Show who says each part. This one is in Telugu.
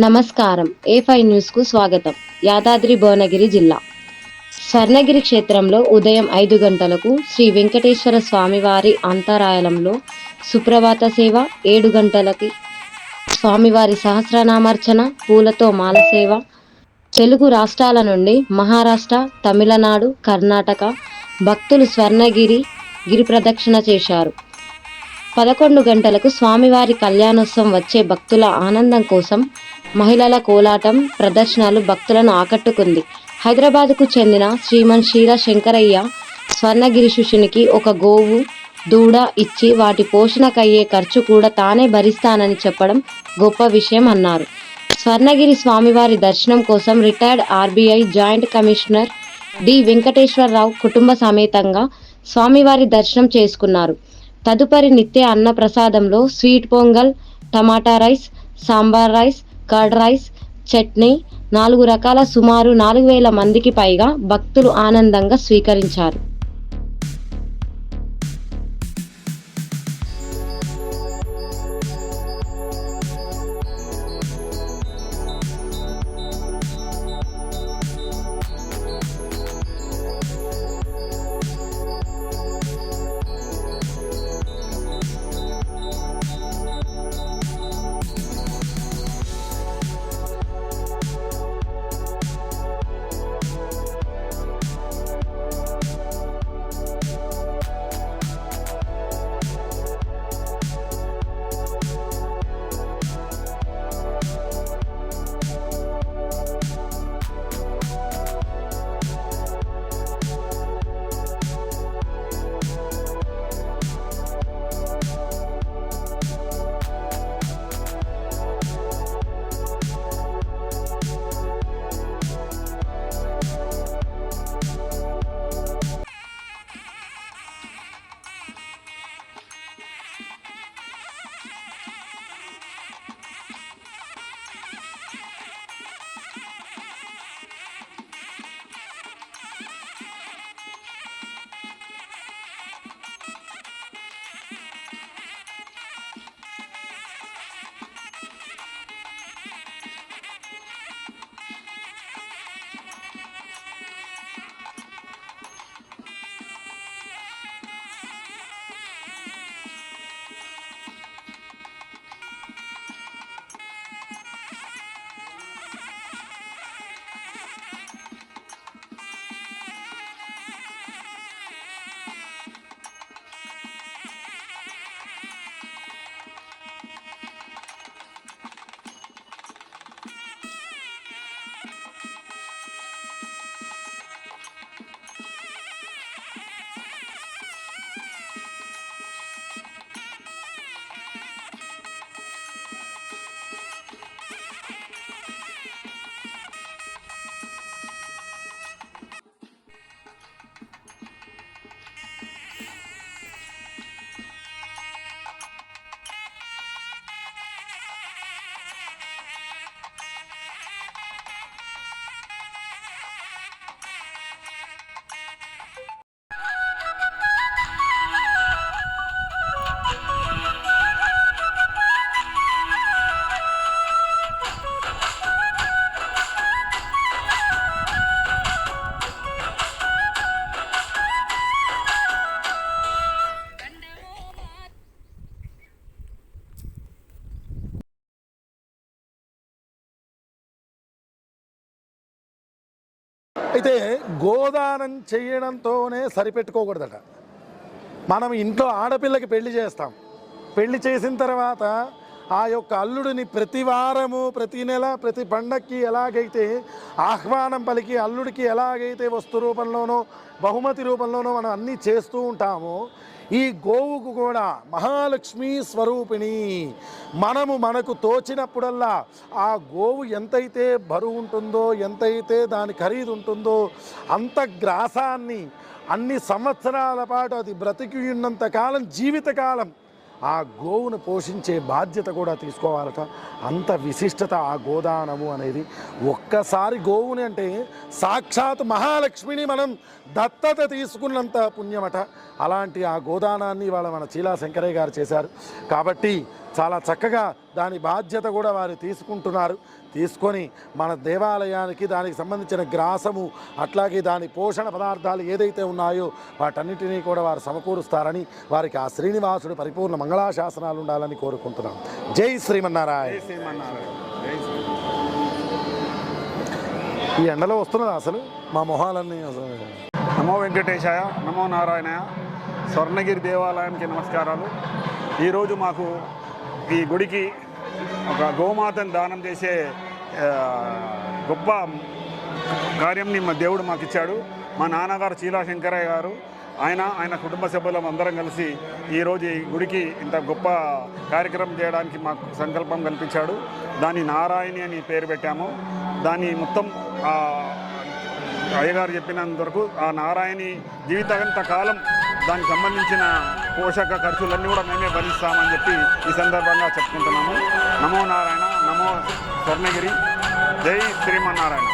Speaker 1: నమస్కారం. A5 న్యూస్‌కు స్వాగతం. యాదాద్రి భువనగిరి జిల్లా స్వర్ణగిరి క్షేత్రంలో ఉదయం 5 గంటలకు శ్రీ వెంకటేశ్వర స్వామివారి అంతరాలయంలో సుప్రభాత సేవ, 7 గంటలకి స్వామివారి సహస్రనామార్చన, పూలతో మాల సేవ. తెలుగు రాష్ట్రాల నుండి మహారాష్ట్ర, తమిళనాడు, కర్ణాటక భక్తులు స్వర్ణగిరి గిరి ప్రదక్షిణ చేశారు. 11 గంటలకు స్వామివారి కళ్యాణోత్సవం. వచ్చే భక్తుల ఆనందం కోసం మహిళల కోలాటం ప్రదర్శనలు భక్తులను ఆకట్టుకుంది. హైదరాబాద్కు చెందిన శ్రీమన్ క్షీర శంకరయ్య స్వర్ణగిరి శిష్యునికి ఒక గోవు, దూడ ఇచ్చి వాటి పోషణకయ్యే ఖర్చు కూడా తానే భరిస్తానని చెప్పడం గొప్ప విషయం అన్నారు. స్వర్ణగిరి స్వామివారి దర్శనం కోసం retired RBI joint commissioner D Venkateswararao కుటుంబ సమేతంగా స్వామివారి దర్శనం చేసుకున్నారు. తదుపరి నిత్య అన్న ప్రసాదంలో sweet pongal, tomato rice, sambar rice, curd rice, chutney, 4 రకాల సుమారు 4,000 మందికి పైగా భక్తులు ఆనందంగా స్వీకరించారు.
Speaker 2: అయితే గోదానం చేయడంతోనే సరిపెట్టుకోకూడదట. మనం ఇంట్లో ఆడపిల్లకి పెళ్లి చేస్తాం. పెళ్లి చేసిన తర్వాత ఆ యొక్క అల్లుడిని ప్రతి వారము, ప్రతి నెల, ప్రతి పండక్కి ఎలాగైతే ఆహ్వానం పలికి అల్లుడికి ఎలాగైతే వస్తు రూపంలోనో బహుమతి రూపంలోనో మనం అన్నీ చేస్తూ ఉంటామో, ఈ గోవుకు కూడా మహాలక్ష్మి స్వరూపిణి. మనకు తోచినప్పుడల్లా ఆ గోవు ఎంతైతే బరువు ఉంటుందో, ఎంతైతే దాని ఖరీదు ఉంటుందో అంత గ్రాసాన్ని అన్ని సంవత్సరాల పాటు అది బ్రతికి ఉన్నంత కాలం, జీవితకాలం ఆ గోవును పోషించే బాధ్యత కూడా తీసుకోవాలట. అంత విశిష్టత ఆ గోదానము అనేది. ఒక్కసారి గోవుని అంటే సాక్షాత్ మహాలక్ష్మిని మనం దత్తత తీసుకున్నంత పుణ్యమట. అలాంటి ఆ గోదానాన్ని ఇవాళ మన చీలా శంకరయ్య గారు చేశారు. కాబట్టి చాలా చక్కగా దాని బాధ్యత కూడా వారు తీసుకుంటున్నారు. తీసుకొని మన దేవాలయానికి దానికి సంబంధించిన గ్రాసము అట్లాగే దాని పోషణ పదార్థాలు ఏదైతే ఉన్నాయో వాటన్నిటినీ కూడా వారు సమకూరుస్తారని వారికి ఆ శ్రీనివాసుడు పరిపూర్ణ మంగళాశాసనాలు ఉండాలని కోరుకుంటున్నాం. జై శ్రీమన్నారాయణ. ఈ ఎండలో వస్తున్నది అసలు మా మొహాలన్నీ అసలు.
Speaker 3: నమో వెంకటేశాయ, నమో నారాయణయ. స్వర్ణగిరి దేవాలయానికి నమస్కారాలు. ఈరోజు మాకు ఈ గుడికి ఒక గోమాతను దానం చేసే గొప్ప కార్యంని మా దేవుడు మాకు ఇచ్చాడు. మా నాన్నగారు చీలా శంకరయ్య గారు, ఆయన కుటుంబ సభ్యులం అందరం కలిసి ఈరోజు ఈ గుడికి ఇంత గొప్ప కార్యక్రమం చేయడానికి మాకు సంకల్పం కల్పించాడు. దాన్ని నారాయణి అని పేరు పెట్టాము. దాన్ని మొత్తం అయ్యగారు చెప్పినంత వరకు ఆ నారాయణి జీవితాంత కాలం దానికి సంబంధించిన పోషక ఖర్చులన్నీ కూడా మేమే భరిస్తామని చెప్పి ఈ సందర్భంగా చెప్పుకుంటున్నాము. నమో నారాయణ, నమో స్వర్ణగిరి, జై శ్రీమన్నారాయణ.